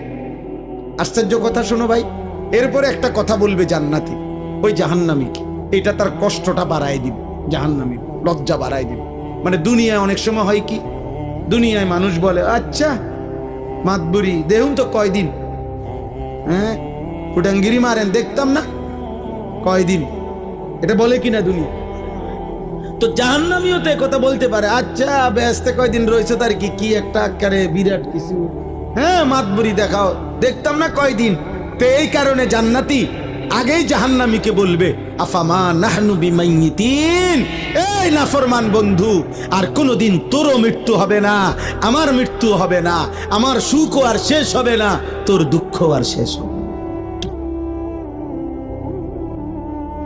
আশ্চর্য কথা শোনো ভাই, এরপরে একটা কথা বলবে জান্নাতি ওই জাহান্নামীকে, এটা তার কষ্টটা বাড়ায় দিবে, জাহান্নামী লজ্জা বাড়ায় দিবে। মানে দুনিয়ায় অনেক সময় হয় কি, দুনিয়ায় মানুষ বলে আচ্ছা মাতবুরি দেখুন তো কয়দিন, হ্যাঁ ফুটাঙ্গিরি মারেন দেখতাম না কয়দিন, এটা বলে কিনা দুনিয়া। তো জাহান্নামীও তো কথা বলতে পারে, আচ্ছা ব্যস্ত কয়দিন রয়েছে তার কি কি একটা আকারে বিরাট কিছু, হ্যাঁ মাতবুরি দেখাও দেখতাম না কয়দিন। তো এই কারণে জান্নাতি আগেই জাহান্নামীকে বলবে, আফামা নাহনু বিমাইয়িতিন, এই নাফরমান বন্ধু আর কোনোদিন তোরও মৃত্যু হবে না, আমার মৃত্যু হবে না, আমার সুখও আর শেষ হবে না, তোর দুঃখ আর শেষ হবে।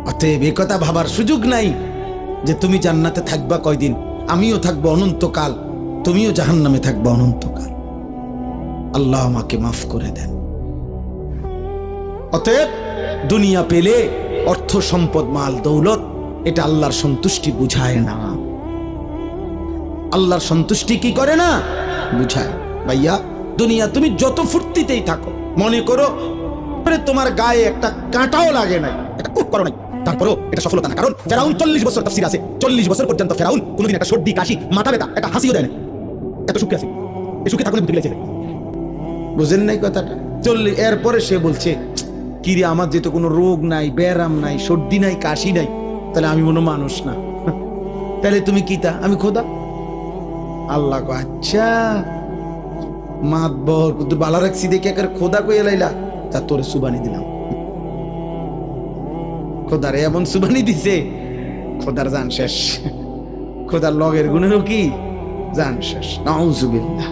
অতএব এ কথা ভাবার সুযোগ নাই যে তুমি জান্নাতে থাকবা কয়দিন, আমিও থাকবো অনন্তকাল, তুমিও জাহান্নামে থাকবা অনন্তকাল। আল্লাহ আমাকে মাফ করে দেন। অতএব দুনিয়া পেলে অর্থ সম্পদ মাল দৌলত এটা আল্লাহর সন্তুষ্টি বুঝায় না। আল্লাহর সন্তুষ্টি কি করে না বুঝায়। ভাইয়া দুনিয়া তুমি যত ফুর্তিতেই থাকো, মনে করো তোমার গায়ে একটা কাঁটাও লাগে নাই, এটা কুট করো নাই, তারপরেও এটা সফলতা না। কারণ ফেরাউন 40 বছর তাফসীর আছে, 40 বছর পর্যন্ত ফেরাউন কোনোদিন একটা সর্দি কাশি মাথা ব্যথা একটা হাসিও দেয় না, এত সুখে আছে, এই সুখে থাকলে বুদ্ধি লেগেছে। বুঝেন নাই কথাটা? 40 এরপরে সে বলছে কিরে আমার যেহেতু কোনো রোগ নাই, ব্যারাম নাই, সর্দি নাই, কাশি নাই, তাহলে আমি কোনো মানুষ না, তাহলে তুমি কিতা? আমি খোদা। আল্লাহ কো আচ্ছা মাতবর তুই বালা রাখছি দেখে একের খোদা কইয়া লাইলা, তা তোরে সুবানি দিলাম। খোদারে এমন সুবানি দিছে, খোদার জান শেষ, খোদার লগের গুণেরও কি জান শেষ। নাউজুবিল্লাহ।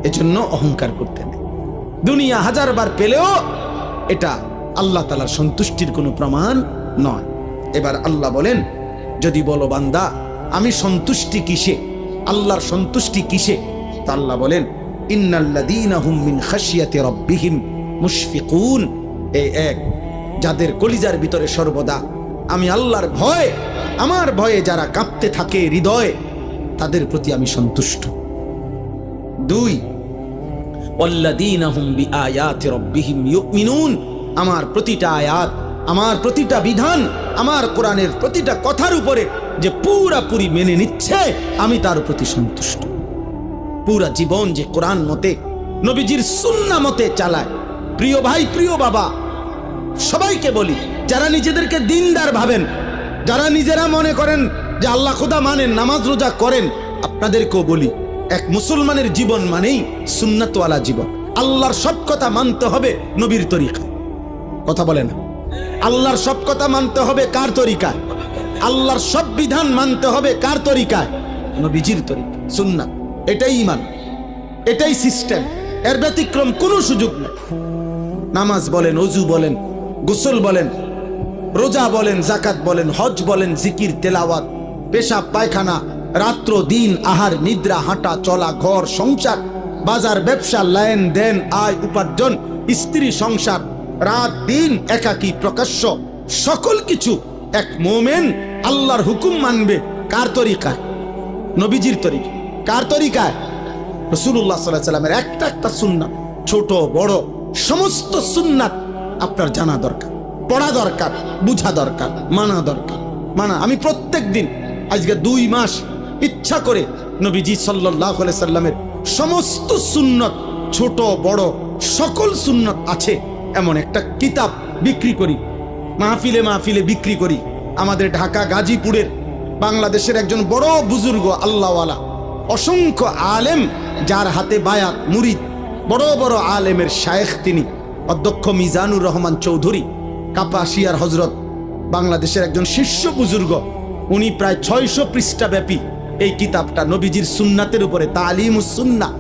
এজন্য অহংকার করতে নেই। দুনিয়া 1000 বার পেলেও এটা আল্লাহ তাআলার সন্তুষ্টির কোনো প্রমাণ নয়। এবার আল্লাহ বলেন, যদি বলো বান্দা আমি সন্তুষ্টি কিসে, আল্লাহর সন্তুষ্টি কিসে, তা আল্লাহ বলেন ইন্নাল্লাযীনা হুম মিন খাশিয়াতি রাব্বিহিম মুশফিকুন। এই এক, যাদের কলিজার ভিতরে সর্বদা আমি আল্লাহর ভয়, আমার ভয়ে যারা কাঁপতে থাকে হৃদয়ে, তাদের প্রতি আমি সন্তুষ্ট। 2, ওয়াল্লাযীনা হুম বিআয়াতি রাব্বিহিম ইউমিনুন। আমার প্রতিটা আয়াত, আমার প্রতিটা বিধান, আমার কোরআনের প্রতিটা কথার উপরে যে পুরাপুরি মেনে নিচ্ছে, আমি তার প্রতি সন্তুষ্ট। পুরা জীবন যে কোরআন মতে নবীজির সুন্নাহ মতে চালায়। প্রিয় ভাই, প্রিয় বাবা, সবাইকে বলি, যারা নিজেদেরকে দিনদার ভাবেন, যারা নিজেরা মনে করেন যে আল্লাহ খোদা মানেন, নামাজ রোজা করেন, আপনাদেরকেও বলি, এক মুসলমানের জীবন মানেই সুন্নাতওয়ালা জীবন। আল্লাহর সব কথা মানতে হবে নবীর তরিকায়। কথা বলে না? আল্লাহর সব কথা মানতে হবে কার তরিকায়? আল্লাহর সব বিধান মানতে হবে কার তরিকায়? নবীজির তরিকা, সুন্নাত। এটাই ঈমান, এটাই সিস্টেম, এর ব্যতিক্রম কোনো সুযোগ নেই। নামাজ বলেন, ওযু বলেন, গোসল বলেন, রোজা বলেন, যাকাত বলেন, হজ বলেন, জিকির, তেলাওয়াত, পেশাব পায়খানা, রাত্র দিন, আহার নিদ্রা, হাঁটা চলা, ঘর সংসার, বাজার ব্যবসা, লেন দেন, আয় উপার্জন, স্ত্রী সংসার, রাত দিন, একাকী প্রকাশ্য, সকল কিছু এক মোমেন আল্লাহর হুকুম মানবে কার তরিকায়? নবীজির তরিকা। কার তরিকায়? রাসূলুল্লাহ সাল্লাল্লাহু আলাইহি ওয়াসাল্লামের একটা একটা সুন্নাত, ছোট বড় সমস্ত সুন্নাত আপনার জানা দরকার, পড়া দরকার, বুঝা দরকার, মানা দরকার। আমি প্রত্যেক দিন আজকে 2 মাস ইচ্ছা করে নবীজি সাল্লাল্লাহু আলাইহি সাল্লামের সমস্ত সুন্নত ছোট বড় সকল সুন্নত আছে এমন একটা কিতাব বিক্রি করি, মাহফিলে মাহফিলে বিক্রি করি। আমাদের ঢাকা গাজীপুরের বাংলাদেশের একজন বড় বুজুর্গ আল্লাহওয়ালা, অসংখ্য আলেম যার হাতে বায়াত মুরিদ, বড় বড় আলেমের শায়েখ তিনি অধ্যক্ষ মিজানুর রহমান চৌধুরী কাপাসিয়ার হজরত, বাংলাদেশের একজন শীর্ষ বুজুর্গ। উনি প্রায় 600 পৃষ্ঠা ব্যাপী এই কিতাবটা নবীজির সুন্নাতের উপরে, তালিমুস সুন্নাহ,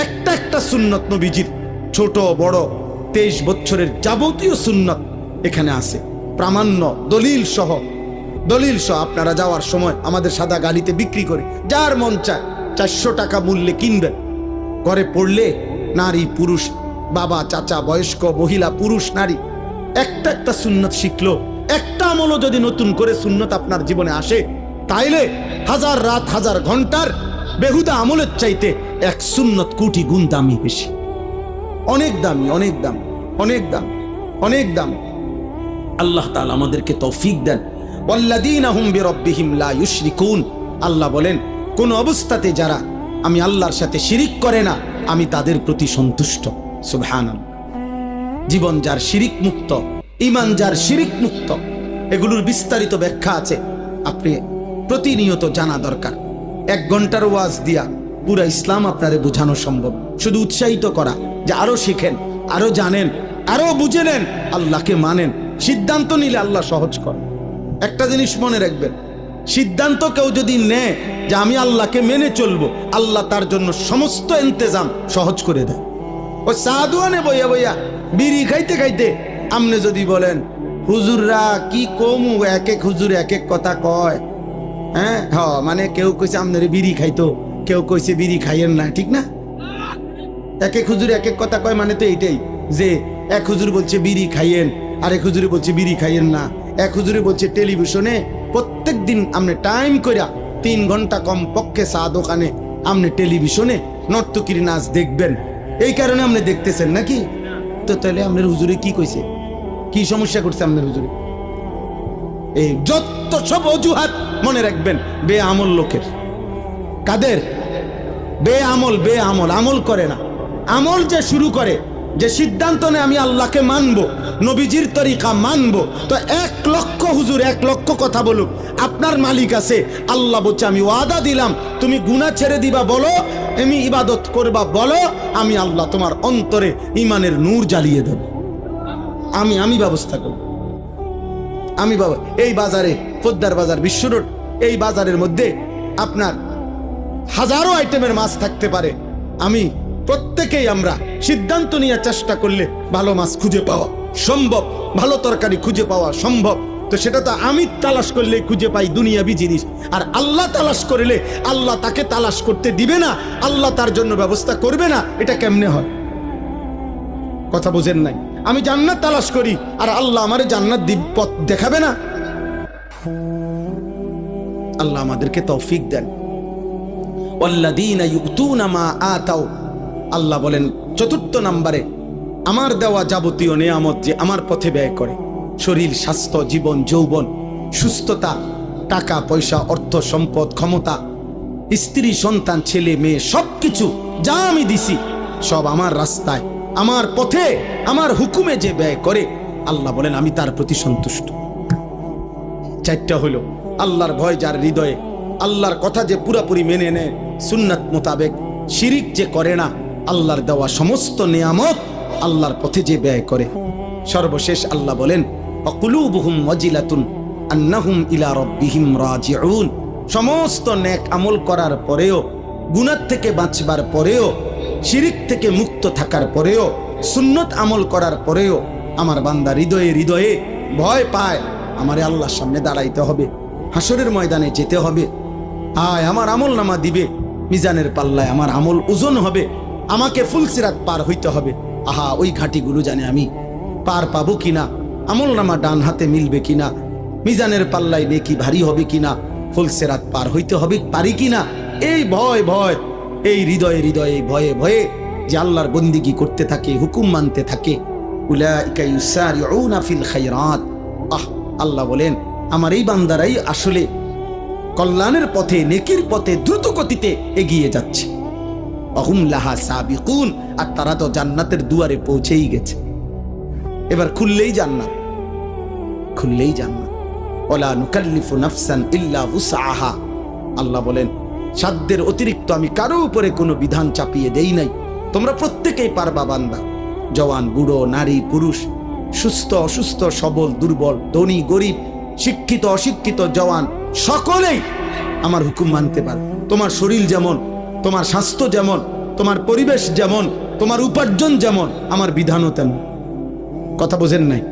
একটা একটা সুন্নত নবীজির, ছোট বড় 23 বছরের যাবতীয় সুন্নত এখানে আছে, প্রামাণ্য দলিল সহ। আপনারা যাওয়ার সময় আমাদের সাদা গাড়িতে বিক্রি করে, যার মন চায় 400 টাকা মূল্যে কিনবেন। ঘরে পড়লে নারী পুরুষ, বাবা চাচা বয়স্ক মহিলা পুরুষ নারী একটা একটা সুন্নত শিখলো, একটা আমলও যদি নতুন করে সুন্নত আপনার জীবনে আসে, তাইলে হাজার রাত হাজার ঘন্টার বেহুদা আমলের চাইতে এক সুন্নত কোটি গুণ দামি বেশি, অনেক দামি, অনেক দাম, অনেক দাম, অনেক দাম। আল্লাহ তাআলা আমাদেরকে তৌফিক দেন। ওয়াল্লাযীনা হুম বিরাব্বিহিম লা ইউশরিকুন, আল্লাহ বলেন কোন অবস্থাতে যারা আমি আল্লাহর সাথে শিরিক করে না, আমি তাদের প্রতি সন্তুষ্ট। সুবহানাল্লাহ। জীবন যার শিরিক মুক্ত, ঈমান যার শিরিক মুক্ত, এগুলোর বিস্তারিত ব্যাখ্যা আছে, আপনি প্রতিনিয়ত জানা দরকার। 1 ঘন্টার ওয়াজ দিয়া পুরা ইসলাম আপনারে বোঝানো সম্ভব। শুধু উৎসাহিত করা যে আরো শিখেন, আরো জানেন, আরো বুঝে নেন, আল্লাহকে মানেন। সিদ্ধান্ত নিলে আল্লাহ সহজ করে। একটা জিনিস মনে রাখবেন, সিদ্ধান্ত কেউ যদি নেয় যে আমি আল্লাহকে মেনে চলবো, আল্লাহ তার জন্য সমস্ত ইন্তজাম সহজ করে দেয়। ওই সাধুয়ানে বইয়া বইয়া বিড়ি খাইতে খাইতে আপনি যদি বলেন হুজুররা কি কমু, এক এক হুজুর এক এক কথা কয়, হ্যাঁ মানে কেউ কইছে আপনার বিড়ি খাইতো, কেউ কইছে বিড়ি খাইয়েন না, ঠিক না? এক এক হুজুর এক এক কথা কয়, মানে তো এইটাই যে এক হুজুর বলছে বিড়ি খাইয়েন, আরেক হুজুরে বলছে বিড়ি খাইয়েন না। এক হুজুরে বলছে টেলিভিশনে প্রত্যেক দিন আপনি টাইম কইরা 3 ঘন্টা কম পক্ষে চা দোকানে আপনি টেলিভিশনে নর্তকীর নাচ দেখবেন, এই কারণে আপনি দেখতেছেন নাকি? তো তাহলে আপনার হুজুরে কি কইছে, কি সমস্যা করছে আপনার হুজুরে? এই যত সব অজুহাত মনে রাখবেন বেআমল লোকের। কাদের? বেআমল, আমল করে না। আমল যে শুরু করে, যে সিদ্ধান্ত নেয় আমি আল্লাহকে মানবো, নবীজির তরিকা মানবো, তো 1 লক্ষ হুজুর 1 লক্ষ কথা বলুক, আপনার মালিক আছে। আল্লাহ বলছে আমি ওয়াদা দিলাম, তুমি গুনাহ ছেড়ে দিবা বলো, আমি ইবাদত করবা বলো, আমি আল্লাহ তোমার অন্তরে ইমানের নূর জ্বালিয়ে দেব। আমি ব্যবস্থা করব। আমি বাবা এই বাজারে, পোদ্দার বাজার, বিশ্ব রোড, এই বাজারের মধ্যে আপনার হাজারো আইটেমের মাছ থাকতে পারে। আমি প্রত্যেকেই আমরা সিদ্ধান্ত নিয়ে চেষ্টা করলে ভালো মাছ খুঁজে পাওয়া সম্ভব, ভালো তরকারি খুঁজে পাওয়া সম্ভব। তো সেটা তো আমি তালাশ করলে খুঁজে পাই দুনিয়াবি জিনিস, আর আল্লাহ তালাশ করলে আল্লাহ তাকে তালাশ করতে দিবে না, আল্লাহ তার জন্য ব্যবস্থা করবে না। এটা কেমনে হয়? কথা বুঝেন নাই? আমি জান্নাত তালাশ করি আর আল্লাহ আমারে জান্নাত পথ দেখাবে না? আল্লাহ আমাদেরকে তৌফিক দেন। ওয়াল্লাযীনা ইউতুনা মা আতাও, আল্লাহ বলেন 4 নম্বরে আমার দেওয়া যাবতীয় নিয়ামত যে আমার পথে ব্যয় করে, শরীর, স্বাস্থ্য, জীবন, যৌবন, সুস্থতা, টাকা পয়সা, অর্থ সম্পদ, ক্ষমতা, স্ত্রী, সন্তান, ছেলে মেয়ে, সবকিছু যা আমি দিছি সব আমার রাস্তায়, আমার পথে, আমার হুকুমে যে ব্যয় করে, আল্লাহ বলেন আমি তার প্রতি সন্তুষ্ট। 4টা হলো আল্লাহর ভয় যার হৃদয়ে, আল্লাহর কথা যে পুরাপুরি মেনে নেয় সুন্নাত মোতাবেক, শিরিক যে করে না, আল্লাহর দেওয়া সমস্ত নিয়ামত আল্লাহর পথে যে ব্যয় করে। সর্বশেষ আল্লাহ বলেন ওয়াকুলুবুহুম ওয়াজিলাতুন আন্নাহুম ইলা রাব্বিহিম রাজিউন, সমস্ত নেক আমল করার পরেও, গুনাহ থেকে বাঁচবার পরেও, শিরিক থেকে মুক্ত থাকার পরেও, সুন্নত আমল করার পরেও আমার বান্দা হৃদয়ে হৃদয়ে ভয় পায় আমারে আল্লাহর সামনে দাঁড়াইতে হবে, হাসরের ময়দানে যেতে হবে, আয় আমার আমল নামা দিবে, মিজানের পাল্লায় আমার আমল ওজন হবে, আমাকে ফুলসিরাত পার হইতে হবে। আহা ওই ঘাটিগুলো জানে আমি পার পাবো কিনা, আমল নামা ডান হাতে মিলবে কিনা, মিজানের পাল্লায় নেকি ভারী হবে কিনা, ফুলসিরাত পার হইতে হবে পারি কিনা, এই ভয় ভয়, এই হৃদয়ে হৃদয়ে ভয়ে ভয়ে যে আল্লাহর বন্দিগি করতে থাকে, হুকুম মানতে থাকে, উলাইকা ইউসারিউনা ফিল খায়রাত। আল্লাহ বলেন আমার এই বান্দারাই আসলে কল্যাণের পথে, নেকির পথে দ্রুত গতিতে এগিয়ে যাচ্ছে। অহুম লাহা সাবিকুন, আর তারা তো জান্নাতের দুয়ারে পৌঁছেই গেছে। এবার খুললেই জান্নাত, খুললেই জান্নাত। ওয়ালা নুকাল্লিফু নাফসান ইল্লা উসআহা। আল্লাহ বলেন, সাধ্যের অতিরিক্ত আমি কারো উপরে কোনো বিধান চাপিয়ে দেই নাই, তোমরা প্রত্যেকেই পারবা বান্দা। জওয়ান বুড়ো, নারী পুরুষ, সুস্থ অসুস্থ, সবল দুর্বল, ধনী গরিব, শিক্ষিত অশিক্ষিত, জওয়ান, সকলেই আমার হুকুম মানতে পারে। তোমার শরীর যেমন, তোমার স্বাস্থ্য যেমন, তোমার পরিবেশ যেমন, তোমার উপার্জন যেমন, আমার বিধানও তেমন। কথা বোঝেন নাই?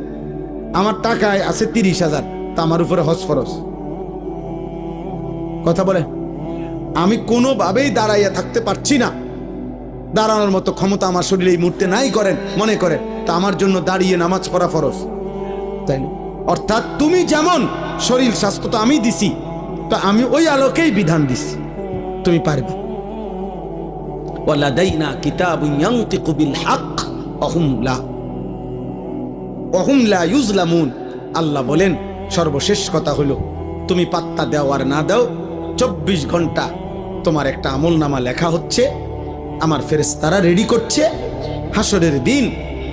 আমার টাকায় আছে 30,000, তা আমার উপরে হজ ফরজ। কথা বলে, আমি কোনোভাবেই দাঁড়াইয়া থাকতে পারছি না, দাঁড়ানোর মতো ক্ষমতা আমার শরীরে এই মুহূর্তে নাই করেন মনে করেন, তা আমার জন্য দাঁড়িয়ে নামাজ পড়া ফরজ, তাই না? অর্থাৎ তুমি যেমন শরীর স্বাস্থ্য তো আমি দিছি, তো আমি ওই আলোকেই বিধান দিছি, তুমি পারবা। ওয়ালাদাইনা কিতাবুন ইয়ানতিকু বিল হক ওয়াহুম লা ইউজলামুন। আল্লাহ বলেন, সর্বশেষ কথা হলো, তুমি পাত্তা দাও আর না দাও, 24 ঘন্টা তোমার একটা আমলনামা লেখা হচ্ছে, আমার ফেরেশতারা রেডি করছে। হাসরের দিন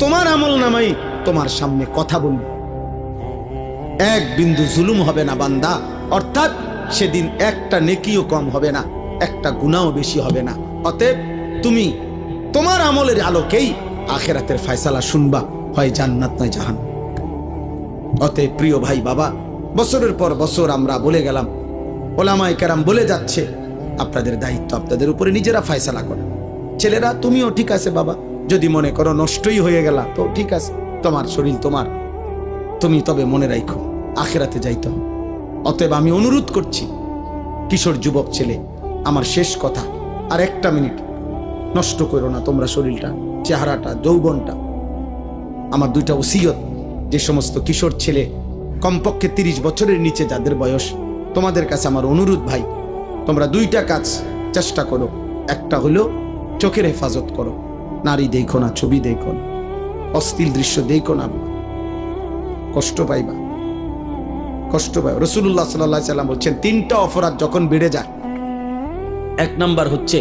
তোমার আমলনামাই তোমার সামনে কথা বলবে, এক বিন্দু জুলুম হবে না বান্দা। অর্থাৎ সেদিন একটা নেকিও কম হবে না, একটা গুনাহও বেশি হবে না। অতএব তুমি তোমার আমলের আলোকেই আখিরাতের ফয়সালা শুনবা, হয় জান্নাত নয় জাহান্নাম। অতএব প্রিয় ভাই বাবা, বছরের পর বছর আমরা বলে গেলাম, ওলামায়ে কেরাম বলে যাচ্ছে, আপনাদের দায়িত্ব আপনাদের উপরে নিজেরা ফয়সালা করা। ছেলেরা তুমিও ঠিক আছে বাবা, যদি মনে করো নষ্টই হয়ে গেলা তো ঠিক আছে, তোমার শরীর তোমার, তুমি তবে মনে রাখো আখিরাতে যাইতে হবে। অতএব আমি অনুরোধ করছি, কিশোর যুবক ছেলে, আমার শেষ কথা, আর একটা মিনিট নষ্ট করো না তোমরা শরীরটা, চেহারাটা, যৌবনটা। আমার দুইটা ওসিয়ত, যে সমস্ত কিশোর ছেলে কমপক্ষে 30 বছরের নিচে যাদের বয়স, তোমাদের কাছে আমার অনুরোধ ভাই, তোমরা দুইটা কাজ চেষ্টা করো। একটা হলো চোখের হেফাজত করো, নারী দেখো না, ছবি দেখো না, অশ্লীল দৃশ্য দেখো না, কষ্ট পাইবা, কষ্ট পাই। রাসূলুল্লাহ সাল্লাল্লাহু আলাইহি সাল্লাম বলছেন, 3টা অপরাধ যখন বেড়ে যায়, 1 নাম্বার হচ্ছে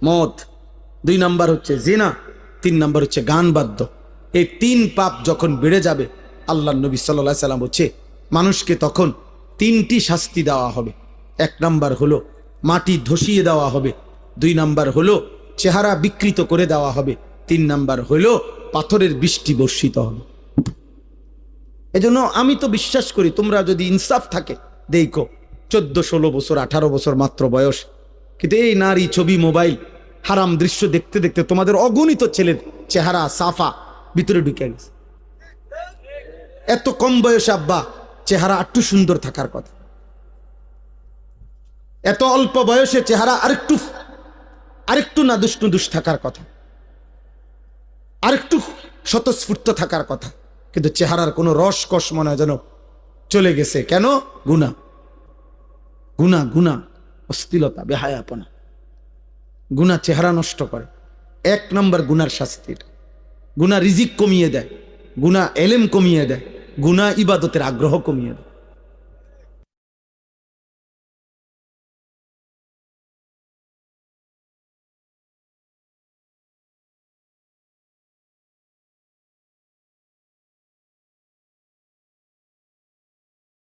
মদ, 2 নাম্বার হচ্ছে জিনা, 3 নাম্বার হচ্ছে গান বাদ্য। এই 3 পাপ যখন বেড়ে যাবে, আল্লাহর নবী সাল্লাল্লাহু আলাইহি সাল্লাম বলছে, মানুষকে তখন 3টি শাস্তি দেওয়া হবে। 1 নাম্বার হলো মাটি ধসিয়ে দেওয়া হবে, 2 নাম্বার হলো চেহারা বিকৃত করে দেওয়া হবে, 3 নাম্বার হলো পাথরের বৃষ্টি বর্ষিত হবে। এজন্য আমি তো বিশ্বাস করি, তোমরা যদি ইনসাফ থাকে, দেখো 14-16 বছর 18 বছর মাত্র বয়স, কিন্তু এই নারী, ছবি, মোবাইল, হারাম দৃশ্য দেখতে দেখতে তোমাদের অগণিত ছেলের চেহারা সাফা ভিতরে ঢুকে গেছে। এত কম বয়সে আব্বা চেহারা একটু সুন্দর থাকার কথা, এত অল্প বয়সে চেহারা আরেকটু নাদুস নুদুস থাকার কথা, আরেকটু স্বতঃস্ফূর্ত থাকার কথা, কিন্তু চেহারার কোনো রস কস মনে হয় যেন চলে গেছে। কেন? গুনাহ, গুনাহ, গুনাহ, অশ্লীলতা, বেহায়াপনা। গুনাহ চেহারা নষ্ট করে। 1 নম্বর গুনার শাস্তি। গুনাহ রিজিক কমিয়ে দেয়, গুনাহ এলেম কমিয়ে দেয়, গুনাহ ইবাদতের আগ্রহ কমিয়ে দেয়।